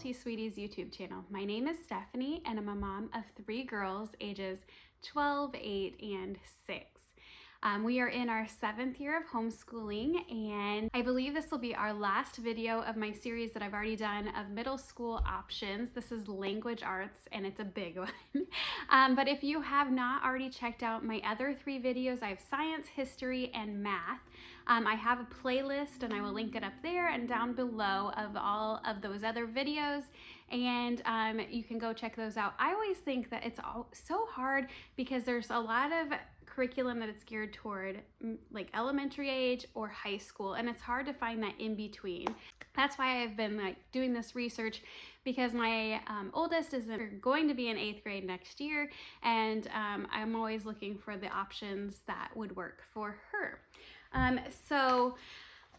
Salty Sweeties YouTube channel. My name is Stephanie and I'm a mom of 3 girls ages 12, 8, and 6. We are in our 7th year of homeschooling, and I believe this will be our last video of my series that I've already done of middle school options. This is language arts and it's a big one. But if you have not already checked out my other 3 videos, I have science, history, and math. I have a playlist and I will link it up there and down below of all of those other videos, and you can go check those out. I always think that it's so hard because there's a lot of curriculum that it's geared toward like elementary age or high school, and it's hard to find that in between. That's why I've been doing this research, because my oldest is going to be in 8th grade next year, and I'm always looking for the options that would work for her. So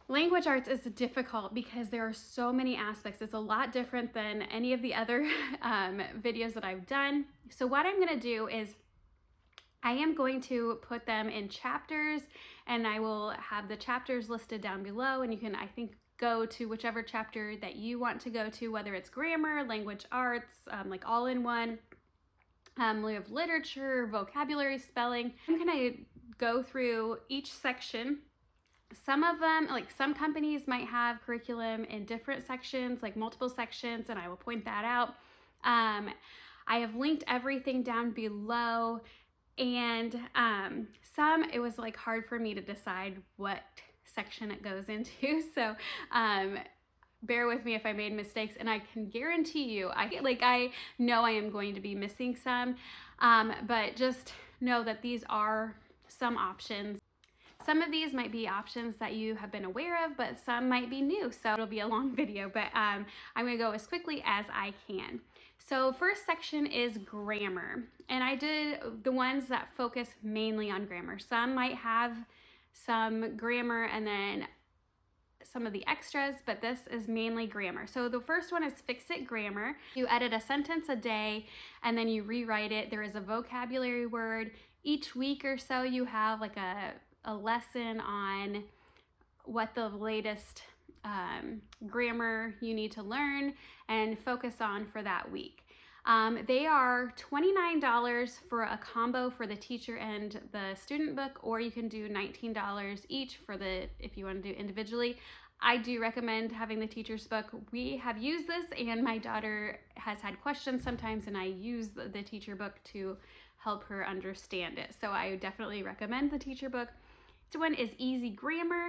language arts is difficult because there are so many aspects. It's a lot different than any of the other videos that I've done. So what I'm going to do is I am going to put them in chapters, and I will have the chapters listed down below, and you can, I think, go to whichever chapter that you want to go to, whether it's grammar, language arts, like all in one. We have literature, vocabulary, spelling. I'm going to go through each section. Some of them, like some companies might have curriculum in different sections, like multiple sections, and I will point that out. I have linked everything down below. And some, it was like hard for me to decide what section it goes into. So bear with me if I made mistakes, and I can guarantee you, I know I am going to be missing some, but just know that these are some options. Some of these might be options that you have been aware of, but some might be new, so it'll be a long video, but I'm gonna go as quickly as I can. So first section is grammar, and I did the ones that focus mainly on grammar. Some might have some grammar and then some of the extras, but this is mainly grammar. So the first one is Fix-It Grammar. You edit a sentence a day and then you rewrite it. There is a vocabulary word. Each week or so you have like a lesson on what the latest grammar you need to learn and focus on for that week. They are $29 for a combo for the teacher and the student book, or you can do $19 each for if you want to do individually. I do recommend having the teacher's book. We have used this, and my daughter has had questions sometimes, and I use the teacher book to help her understand it. So I definitely recommend the teacher book. This one is Easy Grammar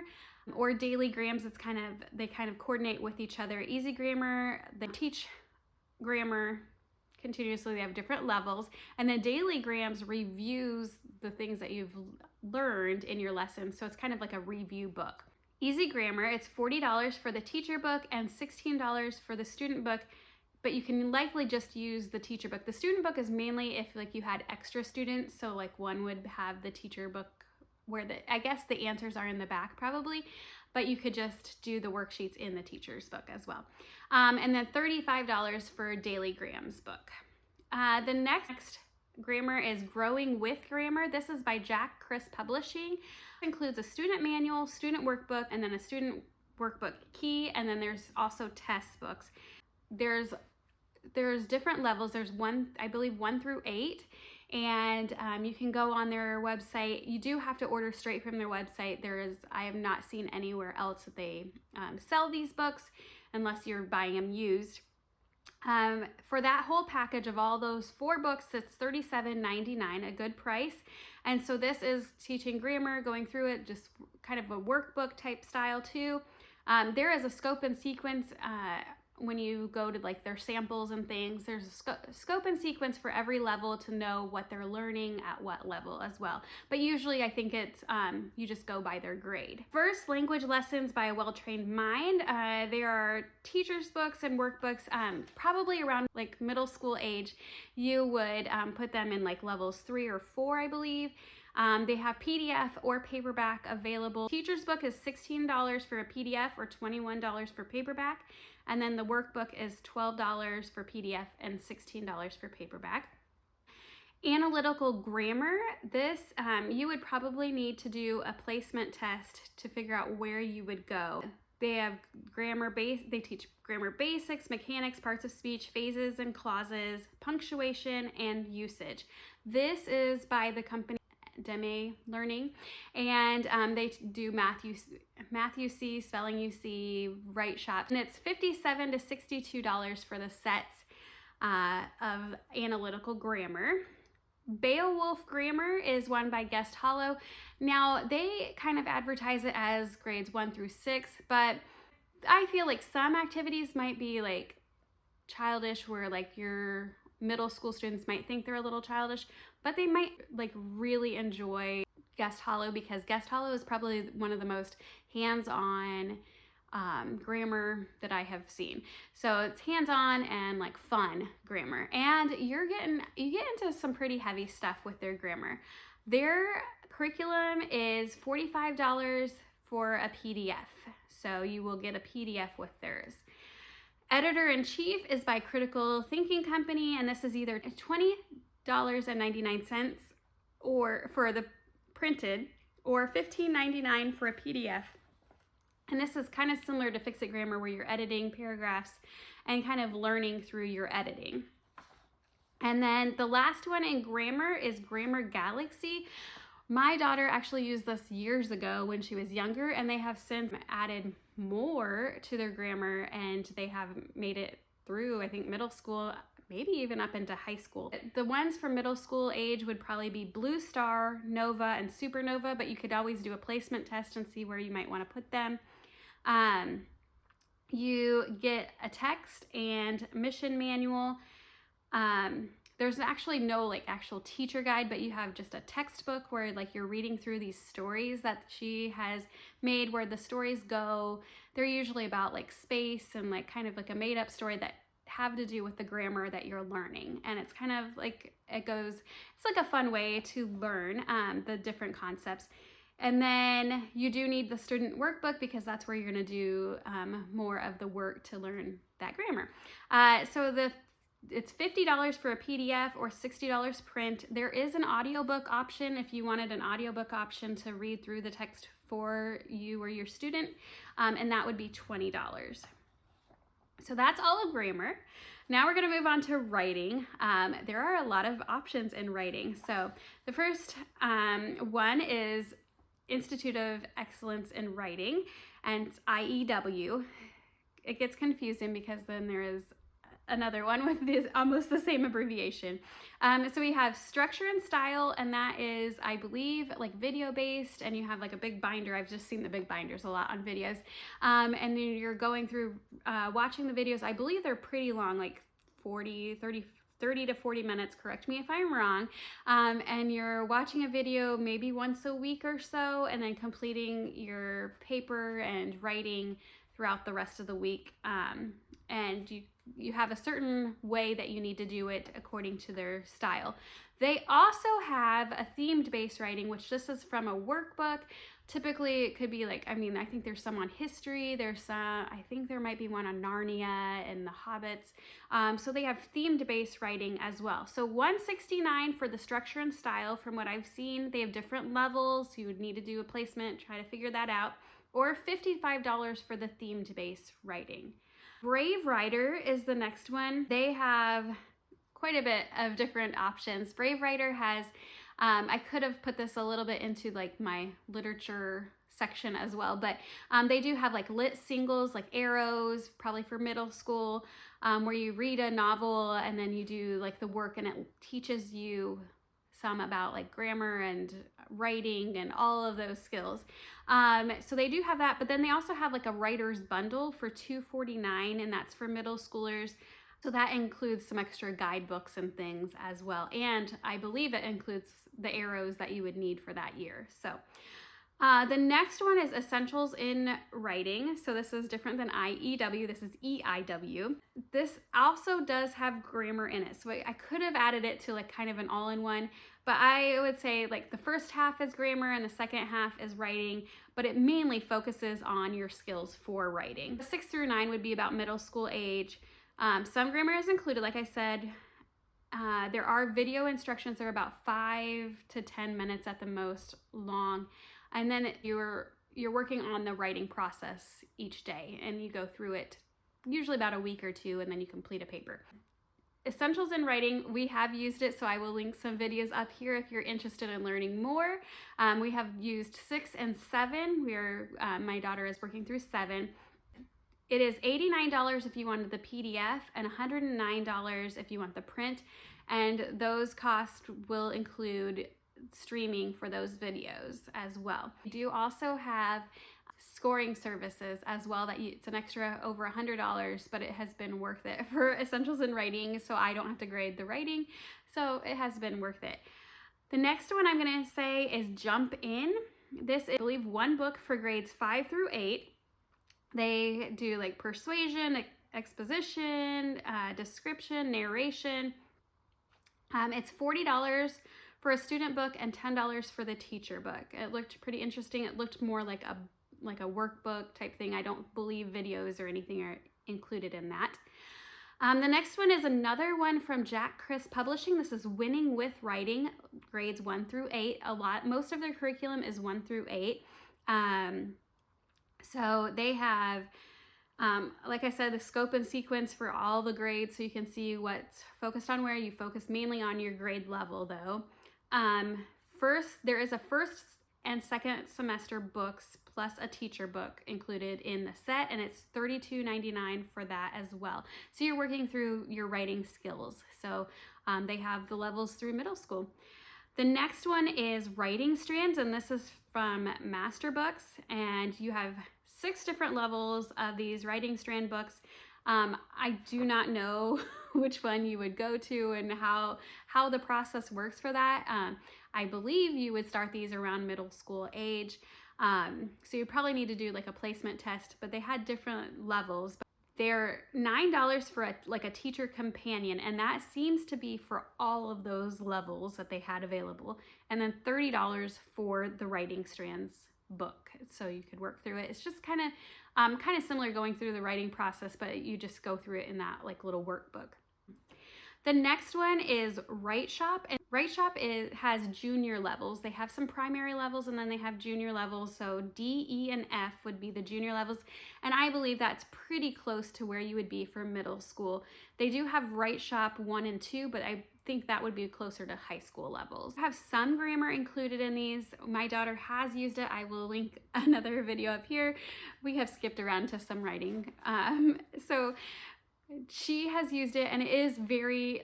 or Daily Grams. They kind of coordinate with each other. Easy Grammar, they teach grammar continuously. They have different levels, and then Daily Grams reviews the things that you've learned in your lesson. So it's kind of like a review book. Easy Grammar, it's $40 for the teacher book and $16 for the student book, but you can likely just use the teacher book. The student book is mainly if like you had extra students, so like one would have the teacher book where I guess the answers are in the back probably, but you could just do the worksheets in the teacher's book as well. And then $35 for Daily Grams book. The next grammar is Growing with Grammar. This is by Jack Chris Publishing. It includes a student manual, student workbook, and then a student workbook key, and then there's also test books. There's different levels. There's I believe 1 through 8. And you can go on their website. You do have to order straight from their website. I have not seen anywhere else that they sell these books unless you're buying them used. For that whole package of all those 4 books, it's $37.99, a good price. And so this is teaching grammar, going through it, just kind of a workbook type style too. There is a scope and sequence. When you go to like their samples and things, there's a scope and sequence for every level to know what they're learning at what level as well. But usually I think it's, you just go by their grade. First, Language Lessons by a Well-Trained Mind. There are teacher's books and workbooks, probably around like middle school age. You would put them in like levels 3 or 4, I believe. They have PDF or paperback available. Teacher's book is $16 for a PDF or $21 for paperback. And then the workbook is $12 for PDF and $16 for paperback. Analytical grammar, this you would probably need to do a placement test to figure out where you would go. They have they teach grammar basics, mechanics, parts of speech, phases and clauses, punctuation, and usage. This is by the company Deme Learning, and they do math UC, spelling UC, Write Shop, and it's $57 to $62 for the sets of analytical grammar. Beowulf Grammar is one by Guest Hollow. Now, they kind of advertise it as grades 1 through 6, but I feel like some activities might be like childish, where like your middle school students might think they're a little childish, but they might like really enjoy Guest Hollow, because Guest Hollow is probably one of the most hands-on grammar that I have seen. So it's hands-on and like fun grammar, and you get into some pretty heavy stuff with their grammar. Their curriculum is $45 for a PDF, so you will get a PDF with theirs. Editor-in-Chief is by Critical Thinking Company, and this is either $20.99 or for the printed, or $15.99 for a PDF. And this is kind of similar to Fix It Grammar, where you're editing paragraphs and kind of learning through your editing. And then the last one in grammar is Grammar Galaxy. My daughter actually used this years ago when she was younger, and they have since added more to their grammar, and they have made it through, I think, middle school, maybe even up into high school. The ones for middle school age would probably be Blue Star, Nova, and Supernova, but you could always do a placement test and see where you might want to put them. You get a text and mission manual. There's actually no like actual teacher guide, but you have just a textbook where like you're reading through these stories that she has made, where the stories go. They're usually about like space and like kind of like a made up story that have to do with the grammar that you're learning. And it's kind of like it's like a fun way to learn the different concepts. And then you do need the student workbook, because that's where you're going to do more of the work to learn that grammar. It's $50 for a PDF or $60 print. There is an audiobook option if you wanted an audiobook option to read through the text for you or your student, and that would be $20. So that's all of grammar. Now we're going to move on to writing. There are a lot of options in writing. So the first one is Institute of Excellence in Writing, and it's IEW. It gets confusing because then there is another one with this almost the same abbreviation. So we have Structure and Style, and that is, I believe, like video based, and you have like a big binder. I've just seen the big binders a lot on videos. And then you're going through watching the videos. I believe they're pretty long, like 30 to 40 minutes, correct me if I'm wrong. And you're watching a video maybe once a week or so, and then completing your paper and writing throughout the rest of the week. And you have a certain way that you need to do it according to their style. They also have a themed based writing, which this is from a workbook. Typically it could be like, I think there's some on history, I think there might be one on Narnia and the Hobbits. So they have themed based writing as well. So $169 for the Structure and Style. From what I've seen, they have different levels. You would need to do a placement, try to figure that out. Or $55 for the themed based writing. Brave Writer is the next one. They have quite a bit of different options. Brave Writer has, I could have put this a little bit into like my literature section as well, but they do have like lit singles, like Arrows, probably for middle school, where you read a novel and then you do like the work, and it teaches you some about like grammar and writing and all of those skills. So they do have that, but then they also have like a writer's bundle for $249, and that's for middle schoolers. So that includes some extra guidebooks and things as well. And I believe it includes the arrows that you would need for that year. So the next one is Essentials in Writing. So this is different than IEW. This is EIW. This also does have grammar in it. So I could have added it to like kind of an all-in-one, but I would say like the first half is grammar and the second half is writing, but it mainly focuses on your skills for writing. 6 through 9 would be about middle school age. Some grammar is included, like I said. There are video instructions that are about 5 to 10 minutes at the most long. And then your you're working on the writing process each day, and you go through it usually about a week or two, and then you complete a paper. Essentials in Writing, we have used it, so I will link some videos up here if you're interested in learning more. We have used 6 and 7. My daughter is working through 7. It is $89 if you wanted the PDF and $109 if you want the print, and those costs will include streaming for those videos as well. We do also have scoring services as well it's an extra over $100, but it has been worth it for Essentials in Writing, so I don't have to grade the writing, so it has been worth it. The next one I'm going to say is Jump In. This is, I believe, one book for grades 5 through 8. They do like persuasion, exposition, description, narration. It's $40 for a student book and $10 for the teacher book. It looked pretty interesting. It looked more like a workbook type thing. I don't believe videos or anything are included in that. The next one is another one from Jack Chris Publishing. This is Winning with Writing, grades 1 through 8. Most of their curriculum is 1 through 8. So they have, like I said, the scope and sequence for all the grades, so you can see what's focused on where. You focus mainly on your grade level, though. There is a first and second semester books plus a teacher book included in the set, and it's $32.99 for that as well. So you're working through your writing skills. So they have the levels through middle school. The next one is Writing Strands, and this is from Master Books, and you have 6 different levels of these Writing Strand books. I do not know which one you would go to and how the process works for that. I believe you would start these around middle school age. So you probably need to do like a placement test, but they had different levels. They're $9 for a teacher companion, and that seems to be for all of those levels that they had available. And then $30 for the Writing Strands book, so you could work through it. It's just kind of similar going through the writing process, but you just go through it in that like little workbook. The next one is Write Shop, and Write Shop has junior levels. They have some primary levels, and then they have junior levels. So D, E, and F would be the junior levels, and I believe that's pretty close to where you would be for middle school. They do have Write Shop 1 and 2, but I think that would be closer to high school levels. I have some grammar included in these. My daughter has used it. I will link another video up here. We have skipped around to some writing. So she has used it, and it is very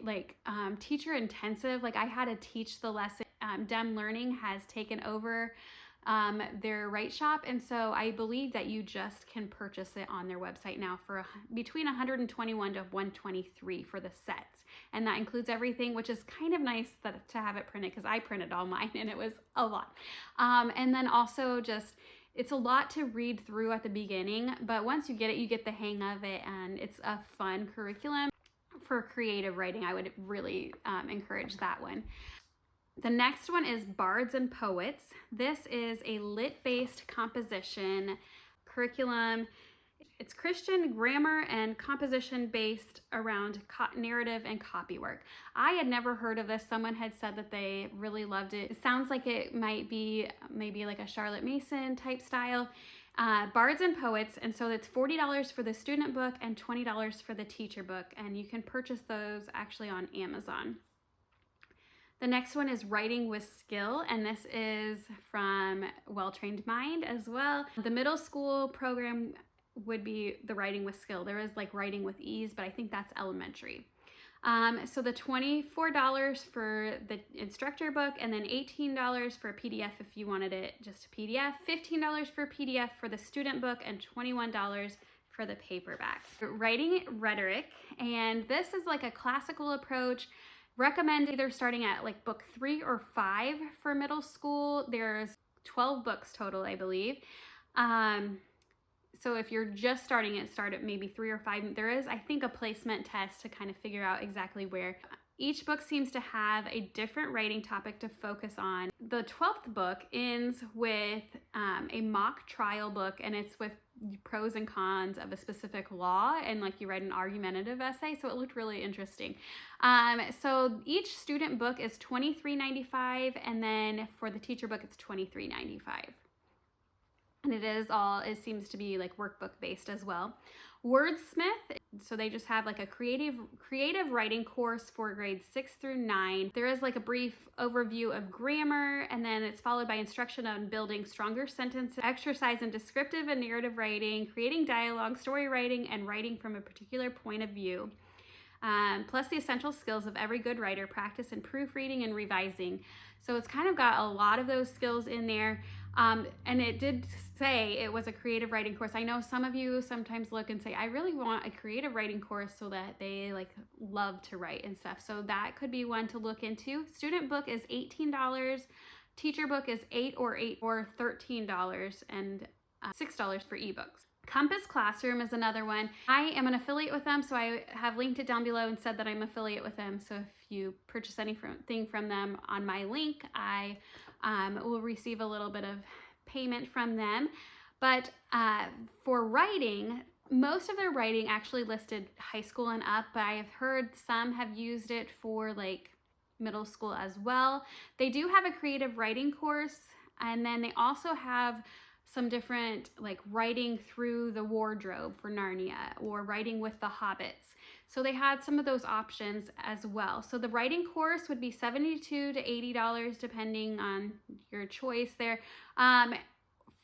teacher intensive. Like I had to teach the lesson. Dem Learning has taken over their Write Shop, and so I believe that you just can purchase it on their website now for between $121 to $123 for the sets, and that includes everything, which is kind of nice to have it printed, because I printed all mine and it was a lot. And then also just, it's a lot to read through at the beginning, but once you get it, you get the hang of it, and it's a fun curriculum for creative writing. I would really encourage that one. The next one is Bards and Poets. This is a lit-based composition curriculum. It's Christian grammar and composition based around narrative and copy work. I had never heard of this. Someone had said that they really loved it. It sounds like it might be maybe like a Charlotte Mason type style. Bards and Poets, and so it's $40 for the student book and $20 for the teacher book, and you can purchase those actually on Amazon. The next one is Writing with Skill, and this is from Well Trained Mind as well. The middle school program would be the Writing with Skill. There is like Writing with Ease, but I think that's elementary. So the $24 for the instructor book, and then $18 for a PDF if you wanted it just a PDF, $15 for a PDF for the student book, and $21 for the paperback. Writing Rhetoric, and this is like a classical approach. Recommend either starting at like book 3 or 5 for middle school. There's 12 books total, I believe. So if you're just starting it, start at maybe 3 or 5. There is, I think, a placement test to kind of figure out exactly where. Each book seems to have a different writing topic to focus on. The 12th book ends with a mock trial book, and it's with pros and cons of a specific law, and like you write an argumentative essay, so it looked really interesting. So each student book is $23.95, and then for the teacher book it's $23.95. And it seems to be like workbook based as well. Wordsmith, so they just have like a creative writing course for grades 6 through 9. There is like a brief overview of grammar, and then it's followed by instruction on building stronger sentences, exercise in descriptive and narrative writing, creating dialogue, story writing, and writing from a particular point of view. Plus the essential skills of every good writer, practice in proofreading and revising. So it's kind of got a lot of those skills in there. And it did say it was a creative writing course. I know some of you sometimes look and say, I really want a creative writing course so that they like love to write and stuff. So that could be one to look into. Student book is $18. Teacher book is $8 or $13, and $6 for ebooks. Compass Classroom is another one. I am an affiliate with them, so I have linked it down below and said that I'm affiliate with them. So if you purchase anything from them on my link, I will receive a little bit of payment from them. But for writing, most of their writing actually listed high school and up, but I have heard some have used it for like middle school as well. They do have a creative writing course, and then they also have some different like writing through the wardrobe for Narnia or writing with the hobbits. So they had some of those options as well. So the writing course would be $72 to $80 depending on your choice there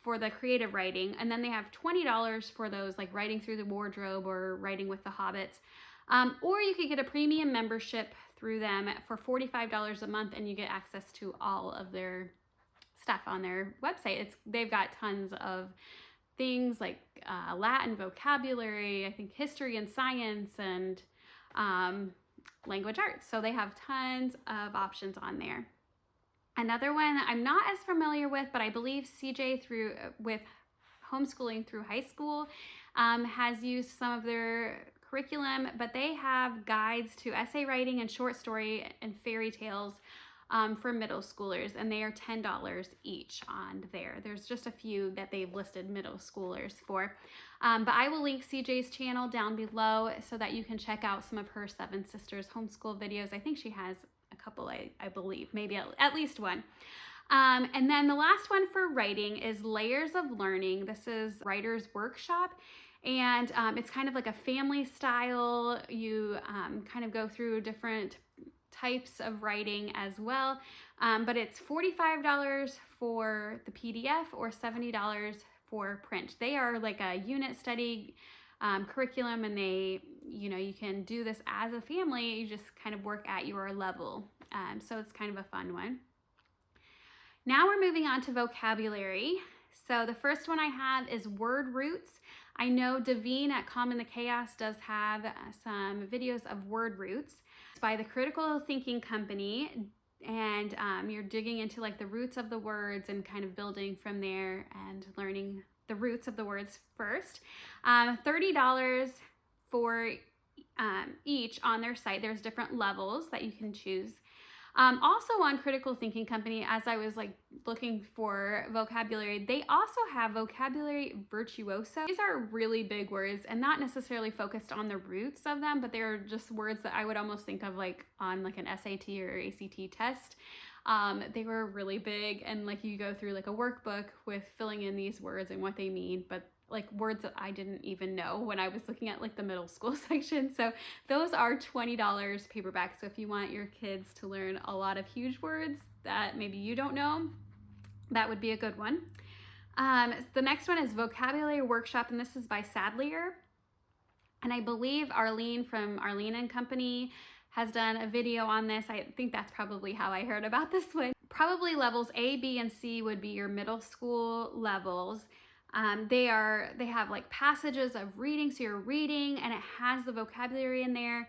for the creative writing. And then they have $20 for those like writing through the wardrobe or writing with the hobbits. Or you could get a premium membership through them for $45 a month, and you get access to all of their stuff on their website. They've got tons of things like Latin vocabulary, I think history and science, and language arts. So they have tons of options on there. Another one I'm not as familiar with, but I believe CJ with homeschooling through high school has used some of their curriculum, but they have guides to essay writing and short story and fairy tales for middle schoolers, and they are $10 each on there. There's just a few that they've listed middle schoolers for. But I will link CJ's channel down below so that you can check out some of her Seven Sisters homeschool videos. I think she has a couple, I believe, maybe at least one. And then the last one for writing is Layers of Learning. This is Writer's Workshop. And it's kind of like a family style. You kind of go through different types of writing as well, but it's $45 for the PDF or $70 for print. They are like a unit study curriculum, and you can do this as a family. You just kind of work at your level, so it's kind of a fun one. Now we're moving on to vocabulary. So the first one I have is word roots. I know Davine at Common the Chaos does have some videos of word roots. It's by the Critical Thinking Company, and you're digging into like the roots of the words and kind of building from there and learning the roots of the words first. $30 for each on their site. There's different levels that you can choose. Also on Critical Thinking Company, as I was like looking for vocabulary, they also have vocabulary virtuoso. These are really big words and not necessarily focused on the roots of them, but they're just words that I would almost think of like on like an SAT or ACT test. They were really big, and like you go through like a workbook with filling in these words and what they mean, but like words that I didn't even know when I was looking at like the middle school section. So those are $20 paperback. So if you want your kids to learn a lot of huge words that maybe you don't know, that would be a good one. The next one is Vocabulary Workshop, and this is by Sadlier. And I believe Arlene from Arlene and Company has done a video on this. I think that's probably how I heard about this one. Probably levels A, B, and C would be your middle school levels. They have like passages of reading, so you're reading and it has the vocabulary in there.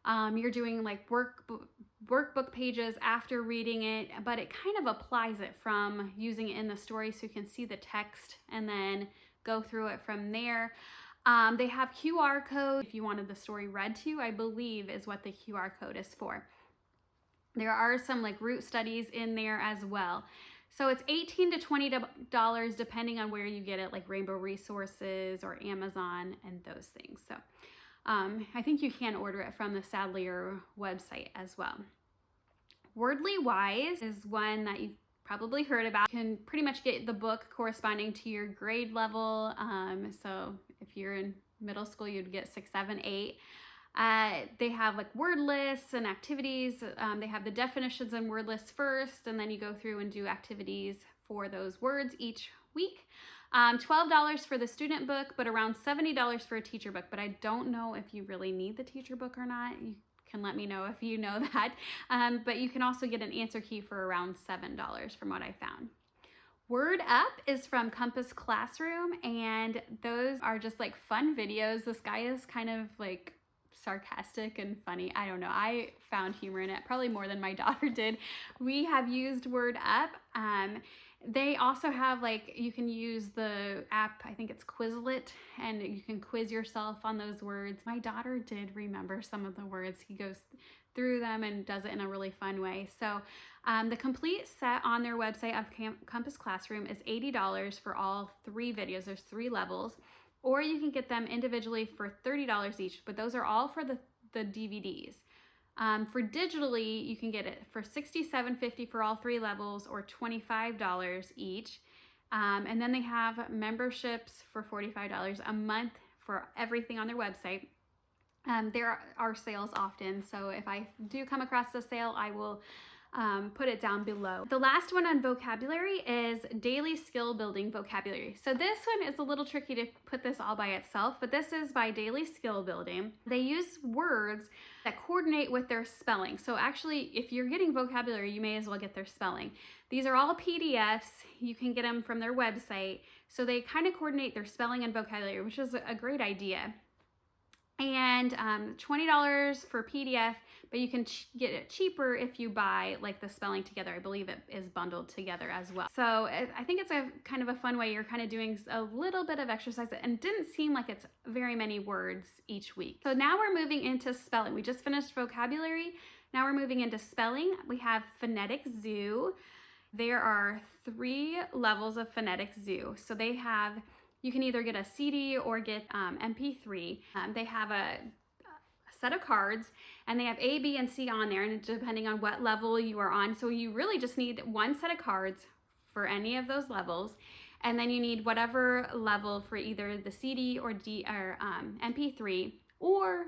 You're doing like workbook pages after reading it, but it kind of applies it from using it in the story, so you can see the text and then go through it from there. They have QR code if you wanted the story read to, I believe is what the QR code is for. There are some like root studies in there as well. So it's $18 to $20 depending on where you get it, like Rainbow Resources or Amazon and those things. So I think you can order it from the Sadlier website as well. Wordly Wise is one that probably heard about. You can pretty much get the book corresponding to your grade level. So if you're in middle school, you'd get 6, 7, 8. They have like word lists and activities. They have the definitions and word lists first, and then you go through and do activities for those words each week. $12 for the student book, but around $70 for a teacher book. But I don't know if you really need the teacher book or not. You can let me know if you know that. But you can also get an answer key for around $7 from what I found. Word Up is from Compass Classroom, and those are just like fun videos. This guy is kind of like sarcastic and funny. I don't know. I found humor in it, probably more than my daughter did. We have used Word Up. They also have like, you can use the app, I think it's Quizlet, and you can quiz yourself on those words. My daughter did remember some of the words. He goes through them and does it in a really fun way. So the complete set on their website of Compass Classroom is $80 for all 3 videos. There's 3 levels, or you can get them individually for $30 each, but those are all for the DVDs. For digitally, you can get it for $67.50 for all 3 levels, or $25 each. And then they have memberships for $45 a month for everything on their website. There are sales often, so if I do come across a sale, I will put it down below. The last one on vocabulary is daily skill building vocabulary. So this one is a little tricky to put this all by itself, but this is by Daily Skill Building. They use words that coordinate with their spelling. So actually, if you're getting vocabulary, you may as well get their spelling. These are all PDFs. You can get them from their website. So they kind of coordinate their spelling and vocabulary, which is a great idea. And $20 for PDF, but you can get it cheaper if you buy like the spelling together. I believe it is bundled together as well. So I think it's a kind of a fun way. You're kind of doing a little bit of exercise, and didn't seem like it's very many words each week. So now we're moving into spelling. We just finished vocabulary. Now we're moving into spelling. We have Phonetic Zoo. There are 3 levels of Phonetic Zoo. So they have, you can either get a CD or get MP3. They have a set of cards, and they have A, B, and C on there, and depending on what level you are on. So you really just need 1 set of cards for any of those levels, and then you need whatever level for either the CD or MP3, or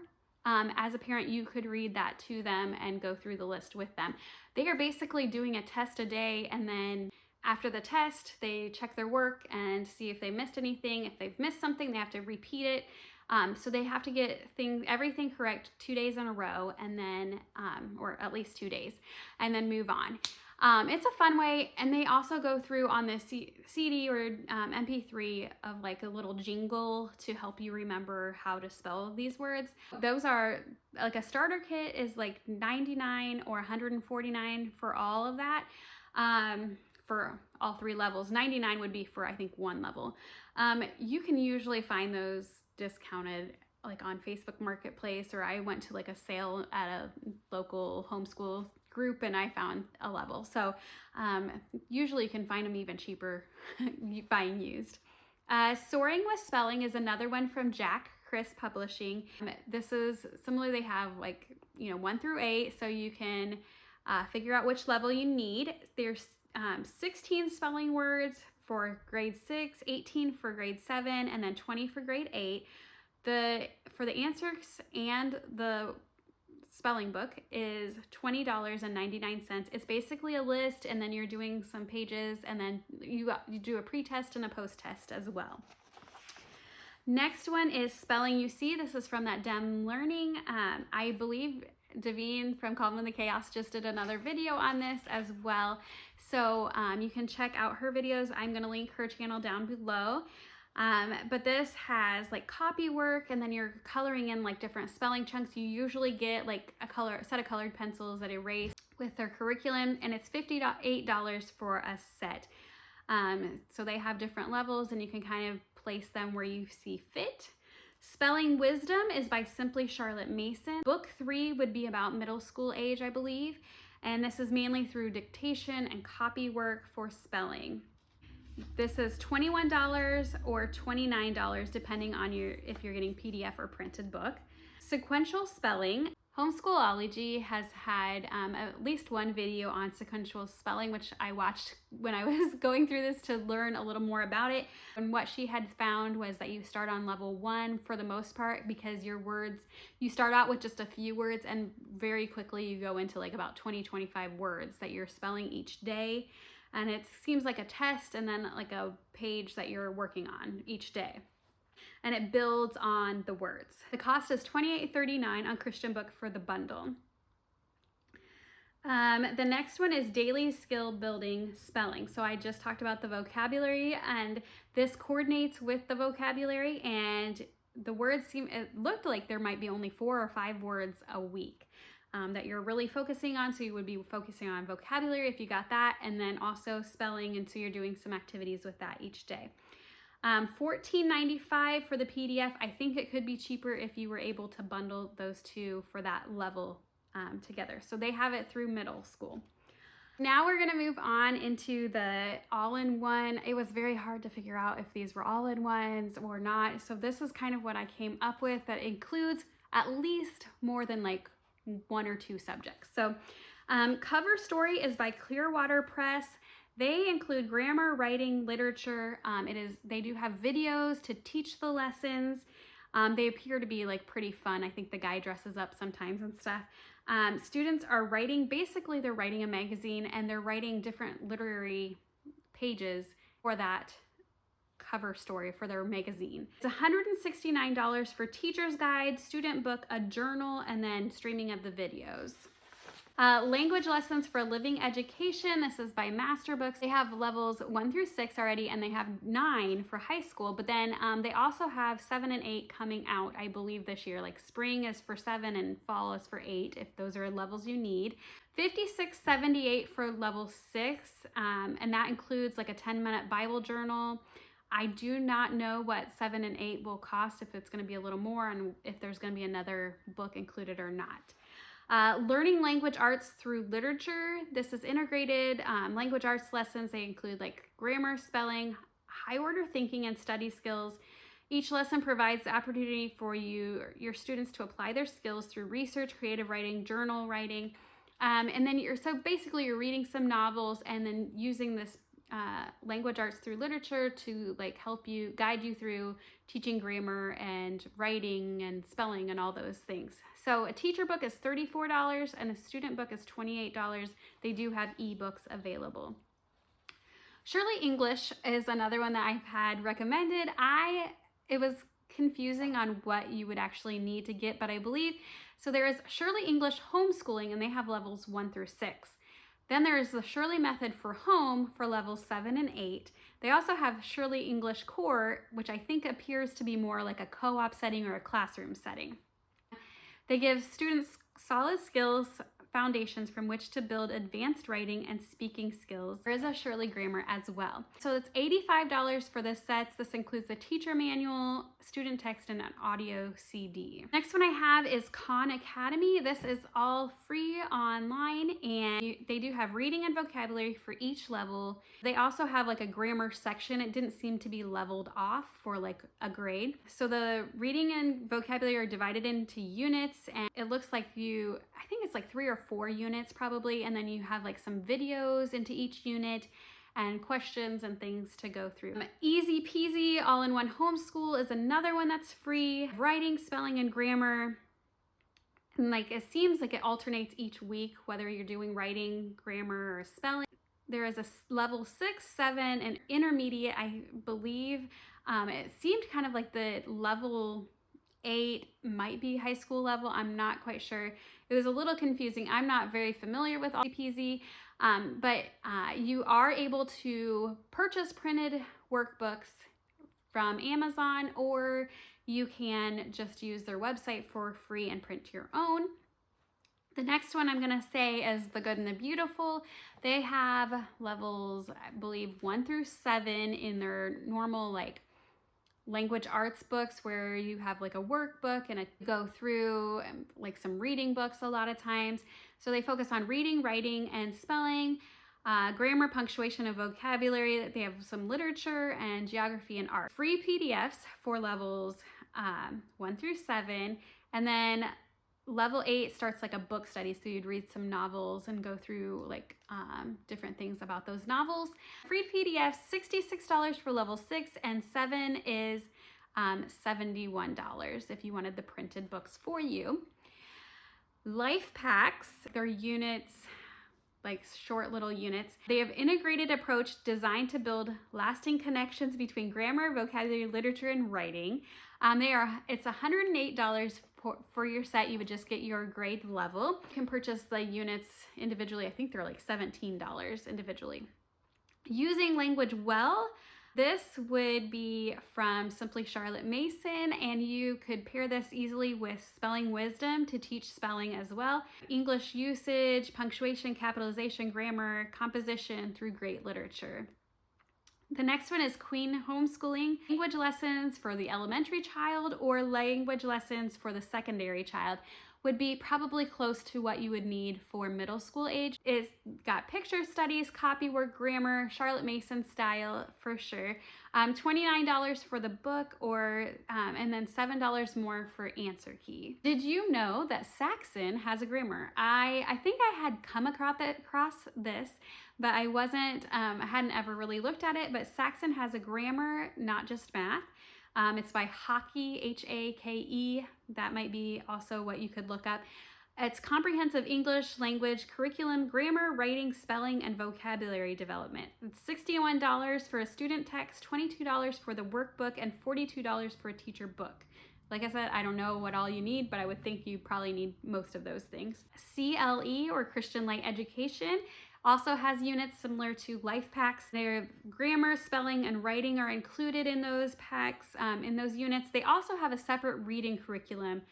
as a parent, you could read that to them and go through the list with them. They are basically doing a test a day, and then after the test, they check their work and see if they missed anything. If they've missed something, they have to repeat it. So they have to get everything correct 2 days in a row, and then, or at least 2 days, and then move on. It's a fun way, and they also go through on the CD or MP3 of like a little jingle to help you remember how to spell these words. Those are like, a starter kit is like $99 or $149 for all of that. For all 3 levels. $99 would be for, I think, 1 level. You can usually find those discounted like on Facebook Marketplace, or I went to like a sale at a local homeschool group and I found a level. So usually you can find them even cheaper buying used. Soaring with Spelling is another one from Jack Chris Publishing. This is similar. They have like, 1 through 8, so you can figure out which level you need. There's 16 spelling words for grade 6, 18 for grade 7, and then 20 for grade 8. For the answers and the spelling book is $20.99. It's basically a list, and then you're doing some pages, and then you do a pre-test and a post-test as well. Next one is Spelling UC. This is from that DEM Learning. I believe Davine from Calm in the Chaos just did another video on this as well. So you can check out her videos. I'm going to link her channel down below. But this has like copy work, and then you're coloring in like different spelling chunks. You usually get like a set of colored pencils that erase with their curriculum, and it's $58 for a set. So they have different levels, and you can kind of place them where you see fit. Spelling Wisdom is by Simply Charlotte Mason. Book 3 would be about middle school age, I believe. And this is mainly through dictation and copy work for spelling. This is $21 or $29 depending on if you're getting PDF or printed book. Sequential Spelling. Homeschoolology has had at least one video on sequential spelling, which I watched when I was going through this to learn a little more about it. And what she had found was that you start on level 1 for the most part, because your words, you start out with just a few words and very quickly you go into like about 20-25 words that you're spelling each day. And it seems like a test and then like a page that you're working on each day. And it builds on the words. The cost is $28.39 on Christian Book for the bundle. The next one is Daily Skill Building Spelling. So I just talked about the vocabulary, and this coordinates with the vocabulary, and the words it looked like there might be only 4 or 5 words a week that you're really focusing on. So you would be focusing on vocabulary if you got that, and then also spelling, and so you're doing some activities with that each day. $14.95 for the PDF. I think it could be cheaper if you were able to bundle those two for that level together. So they have it through middle school. Now we're gonna move on into the all-in-one. It was very hard to figure out if these were all-in-ones or not. So this is kind of what I came up with that includes at least more than like 1 or 2 subjects. So Cover Story is by Clearwater Press. They include grammar, writing, literature. They do have videos to teach the lessons. They appear to be like pretty fun. I think the guy dresses up sometimes and stuff. Students are writing, basically they're writing a magazine, and they're writing different literary pages for that cover story for their magazine. It's $169 for teacher's guide, student book, a journal, and then streaming of the videos. Language Lessons for Living Education. This is by Master Books. They have levels 1 through 6 already, and they have 9 for high school, but then they also have 7 and 8 coming out, I believe, this year. Like spring is for 7 and fall is for 8, if those are levels you need. $56.78 for level 6, and that includes like a 10-minute Bible journal. I do not know what 7 and 8 will cost, if it's going to be a little more, and if there's going to be another book included or not. Learning language arts through literature. This is integrated language arts lessons. They include like grammar, spelling, high order thinking, and study skills. Each lesson provides the opportunity for your students to apply their skills through research, creative writing, journal writing. And then you're reading some novels and then using this language arts through literature to like help you, guide you through teaching grammar and writing and spelling and all those things. So a teacher book is $34 and a student book is $28. They do have ebooks available. Shirley English is another one that I've had recommended. It was confusing on what you would actually need to get, but I believe, so there is Shirley English Homeschooling, and they have levels 1 through 6. Then there is the Shirley Method for Home for levels 7 and 8. They also have Shirley English Core, which I think appears to be more like a co-op setting or a classroom setting. They give students solid skills foundations from which to build advanced writing and speaking skills. There is a Shirley Grammar as well. So it's $85 for the sets. This includes the teacher manual, student text, and an audio CD. Next one I have is Khan Academy. This is all free online, and they do have reading and vocabulary for each level. They also have like a grammar section. It didn't seem to be leveled off for like a grade. So the reading and vocabulary are divided into units, and it looks like I think it's like 3 or 4 units probably, and then you have like some videos into each unit and questions and things to go through. Easy Peasy All-in-One Homeschool is another one that's free. Writing, spelling, and grammar. And like it seems like it alternates each week, whether you're doing writing, grammar, or spelling. There is a level 6, 7, and intermediate, I believe. It seemed kind of like the level 8 might be high school level. I'm not quite sure. It was a little confusing. I'm not very familiar with Easy Peasy, but you are able to purchase printed workbooks from Amazon, or you can just use their website for free and print your own. The next one I'm going to say is The Good and the Beautiful. They have levels, I believe, 1 through 7 in their normal like language arts books, where you have like a workbook and go through like some reading books a lot of times. So they focus on reading, writing, and spelling, grammar, punctuation, and vocabulary. They have some literature and geography and art. Free PDFs for levels 1 through 7. And then Level 8 starts like a book study, so you'd read some novels and go through like different things about those novels. Free PDFs, $66 for level 6, and 7 is $71 if you wanted the printed books for you. Life packs, they're units, like short little units. They have integrated approach designed to build lasting connections between grammar, vocabulary, literature, and writing. It's $108 for your set. You would just get your grade level. You can purchase the units individually. I think they're like $17 individually. Using Language Well, this would be from Simply Charlotte Mason, and you could pair this easily with Spelling Wisdom to teach spelling as well. English usage, punctuation, capitalization, grammar, composition through great literature. The next one is Queen Homeschooling, language lessons for the elementary child or language lessons for the secondary child. Would be probably close to what you would need for middle school age. It's got picture studies, copywork, grammar, Charlotte Mason style for sure. $29 for the book, and then $7 more for answer key. Did you know that Saxon has a grammar? I think I had come across this, but I hadn't ever really looked at it. But Saxon has a grammar, not just math. It's by Hake, H-A-K-E. That might be also what you could look up. It's comprehensive English language curriculum, grammar, writing, spelling, and vocabulary development. It's $61 for a student text, $22 for the workbook, and $42 for a teacher book. Like I said, I don't know what all you need, but I would think you probably need most of those things. CLE, or Christian Light Education, also has units similar to life packs. Their grammar, spelling, and writing are included in those packs, in those units. They also have a separate reading curriculum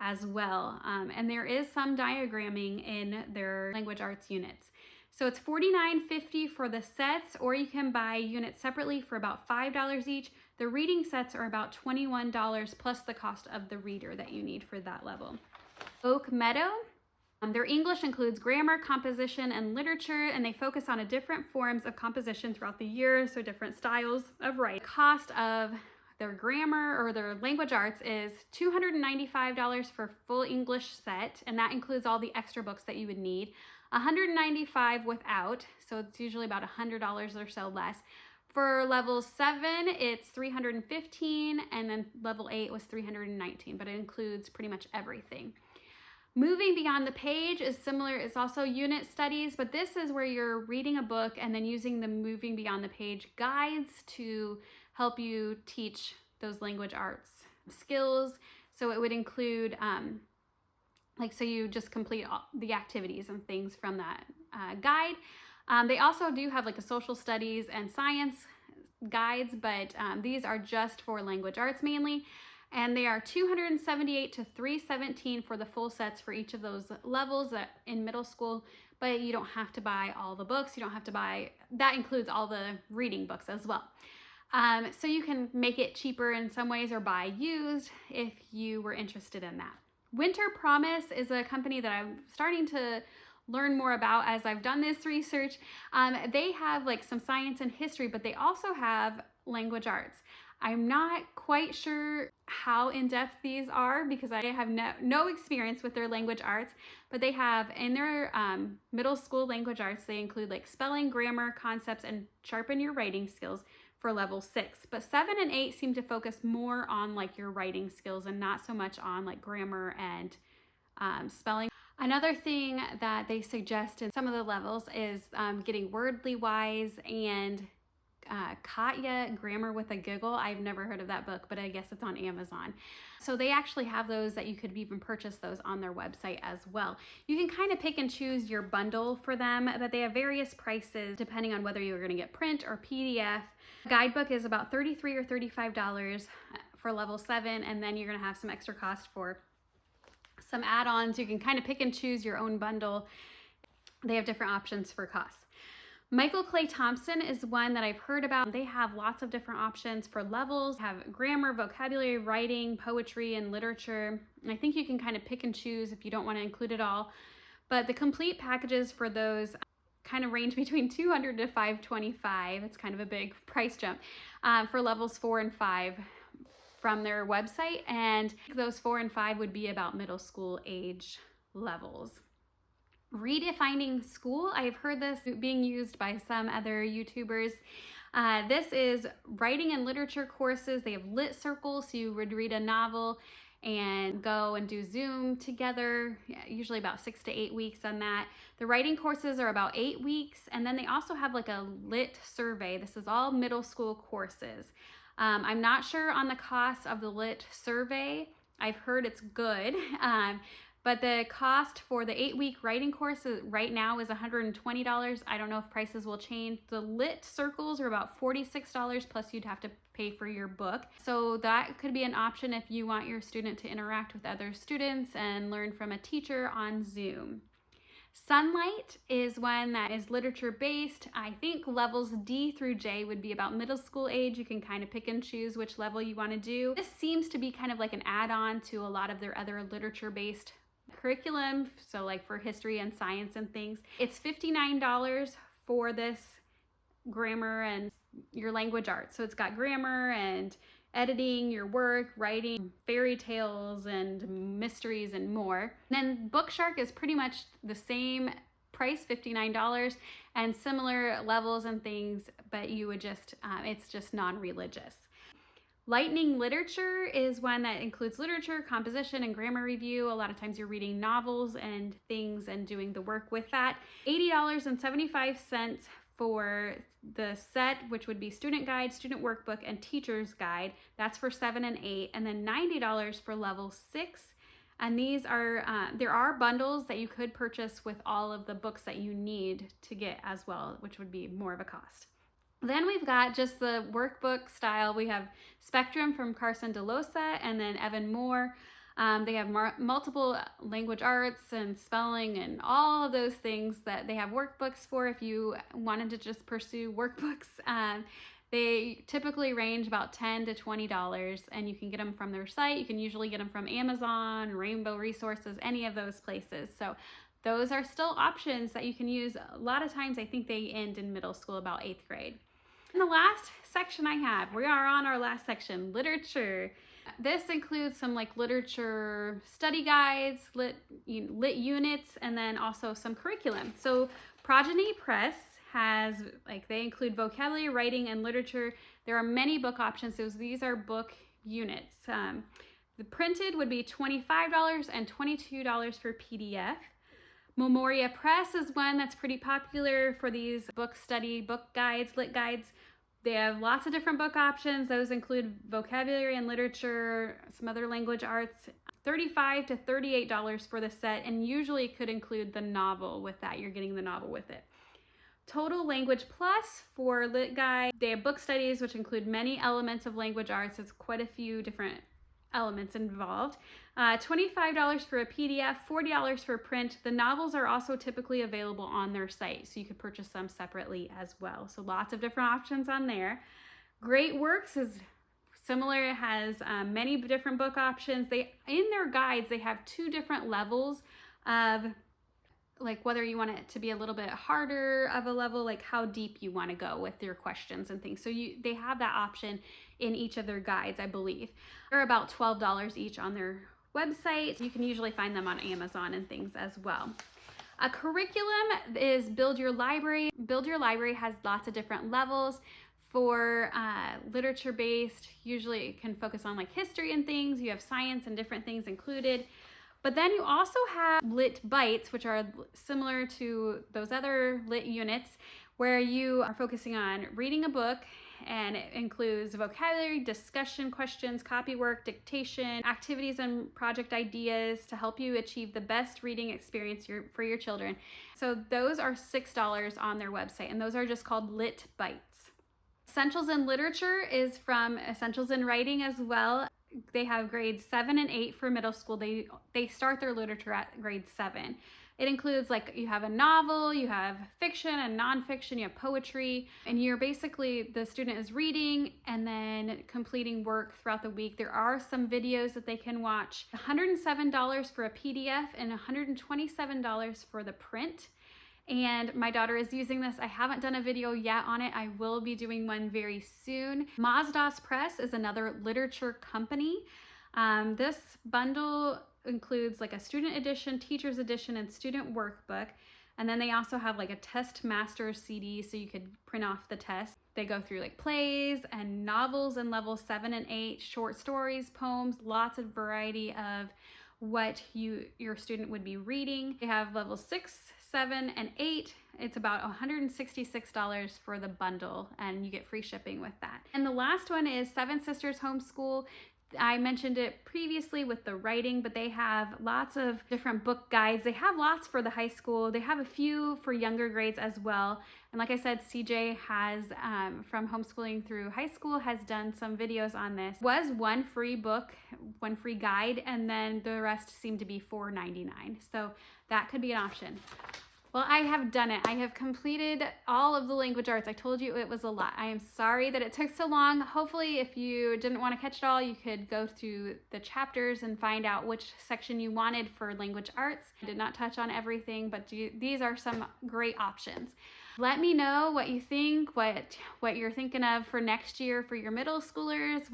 as well. And there is some diagramming in their language arts units. So it's $49.50 for the sets, or you can buy units separately for about $5 each. The reading sets are about $21 plus the cost of the reader that you need for that level. Oak Meadow. Their English includes grammar, composition, and literature, and they focus on different forms of composition throughout the year, so different styles of writing. Cost of their grammar or their language arts is $295 for a full English set, and that includes all the extra books that you would need. $195 without, so it's usually about $100 or so less. For level 7, it's $315, and then level 8 was $319, but it includes pretty much everything. Moving Beyond the Page is similar. It's also unit studies, but this is where you're reading a book and then using the Moving Beyond the Page guides to help you teach those language arts skills. So it would include, so you just complete all the activities and things from that guide. They also do have like a social studies and science guides, but these are just for language arts mainly. And they are $278 to $317 for the full sets for each of those levels in middle school, but you don't have to buy all the books. You don't have to buy, that includes all the reading books as well. So you can make it cheaper in some ways or buy used if you were interested in that. Winter Promise is a company that I'm starting to learn more about as I've done this research. They have like some science and history, but they also have language arts. I'm not quite sure how in-depth these are because I have no experience with their language arts, but they have in their middle school language arts, they include like spelling, grammar, concepts, and sharpen your writing skills for level 6. But 7 and 8 seem to focus more on like your writing skills and not so much on like grammar and spelling. Another thing that they suggest in some of the levels is getting Wordly Wise and Katya, Grammar with a Giggle. I've never heard of that book, but I guess it's on Amazon. So they actually have those that you could even purchase those on their website as well. You can kind of pick and choose your bundle for them, but they have various prices depending on whether you're going to get print or PDF. Guidebook is about $33 or $35 for level 7, and then you're going to have some extra cost for some add-ons. You can kind of pick and choose your own bundle. They have different options for costs. Michael Clay Thompson is one that I've heard about. They have lots of different options for levels, have grammar, vocabulary, writing, poetry, and literature. And I think you can kind of pick and choose if you don't want to include it all. But the complete packages for those kind of range between $200 to $525. It's kind of a big price jump for levels 4 and 5 from their website, and those 4 and 5 would be about middle school age levels. Redefining school, I've heard this being used by some other YouTubers. This is writing and literature courses. They have lit circles, so you would read a novel and go and do Zoom together, usually about 6 to 8 weeks on that. The writing courses are about 8 weeks, and then they also have like a lit survey. This is all middle school courses. I'm not sure on the cost of the lit survey. I've heard it's good, but the cost for the 8-week writing course right now is $120. I don't know if prices will change. The lit circles are about $46, plus you'd have to pay for your book. So that could be an option if you want your student to interact with other students and learn from a teacher on Zoom. Sunlight is one that is literature based. I think levels D through J would be about middle school age. You can kind of pick and choose which level you want to do. This seems to be kind of like an add-on to a lot of their other literature based curriculum, so like for history and science and things. It's $59 for this grammar and your language arts. So it's got grammar and editing, your work, writing, fairy tales and mysteries and more. And then Bookshark is pretty much the same price, $59, and similar levels and things, but you would just, it's just non-religious. Lightning Literature is one that includes literature, composition, and grammar review. A lot of times you're reading novels and things and doing the work with that. $80.75 for the set, which would be student guide, student workbook, and teacher's guide. That's for 7 and 8. And then $90 for level 6. And these are, there are bundles that you could purchase with all of the books that you need to get as well, which would be more of a cost. Then we've got just the workbook style. We have Spectrum from Carson DeLosa and then Evan Moore. They have multiple language arts and spelling and all of those things that they have workbooks for if you wanted to just pursue workbooks. They typically range about $10 to $20, and you can get them from their site. You can usually get them from Amazon, Rainbow Resources, any of those places. So those are still options that you can use. A lot of times I think they end in middle school, about 8th grade. And the last section I have, we are on our last section, literature. This includes some like literature study guides, lit units, and then also some curriculum. So Progeny Press has, they include vocabulary, writing, and literature. There are many book options, so these are book units. The printed would be $25 and $22 for PDF. Memoria Press is one that's pretty popular for these book study, book guides, lit guides. They have lots of different book options. Those include vocabulary and literature, some other language arts. $35 to $38 for the set, and usually could include the novel with that. You're getting the novel with it. Total Language Plus for lit guide. They have book studies, which include many elements of language arts. It's quite a few different elements involved. $25 for a PDF, $40 for a print. The novels are also typically available on their site, so you could purchase them separately as well. So lots of different options on there. Great Works is similar. It has many different book options. In their guides, they have 2 different levels of whether you want it to be a little bit harder of a level, like how deep you want to go with your questions and things. So they have that option in each of their guides, I believe. They're about $12 each on their website. You can usually find them on Amazon and things as well. A curriculum is Build Your Library. Build Your Library has lots of different levels. For literature based, usually it can focus on history and things. You have science and different things included. But then you also have Lit Bites, which are similar to those other lit units, where you are focusing on reading a book, and it includes vocabulary, discussion questions, copywork, dictation, activities and project ideas to help you achieve the best reading experience for your children. So those are $6 on their website, and those are just called Lit Bites. Essentials in Literature is from Essentials in Writing as well. They have grades 7 and 8 for middle school. They start their literature at grade 7. It includes you have a novel, you have fiction and nonfiction, you have poetry, and the student is reading and then completing work throughout the week. There are some videos that they can watch. $107 for a PDF and $127 for the print. and my daughter is using this. I haven't done a video yet on it. I will be doing one very soon. Mazdas Press is another literature company. This bundle includes like a student edition, teacher's edition, and student workbook. And then they also have like a test master CD so you could print off the test. They go through like plays and novels in levels 7 and 8, short stories, poems, lots of variety of what your student would be reading. They have levels 6, 7, and 8. It's about $166 for the bundle, and you get free shipping with that. And the last one is Seven Sisters Homeschool. I mentioned it previously with the writing, but they have lots of different book guides. They have lots for the high school. They have a few for younger grades as well. And like I said, CJ has, from homeschooling through high school, has done some videos on this. Was one free book, one free guide, and then the rest seemed to be $4.99. So that could be an option. Well, I have done it. I have completed all of the language arts. I told you it was a lot. I am sorry that it took so long. Hopefully, if you didn't want to catch it all, you could go through the chapters and find out which section you wanted for language arts. I did not touch on everything, but these are some great options. Let me know what you think, what you're thinking of for next year for your middle schoolers,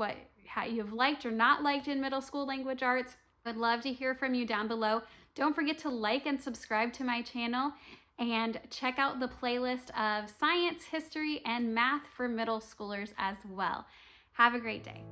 how you've liked or not liked in middle school language arts. I'd love to hear from you down below. Don't forget to like and subscribe to my channel and check out the playlist of science, history, and math for middle schoolers as well. Have a great day.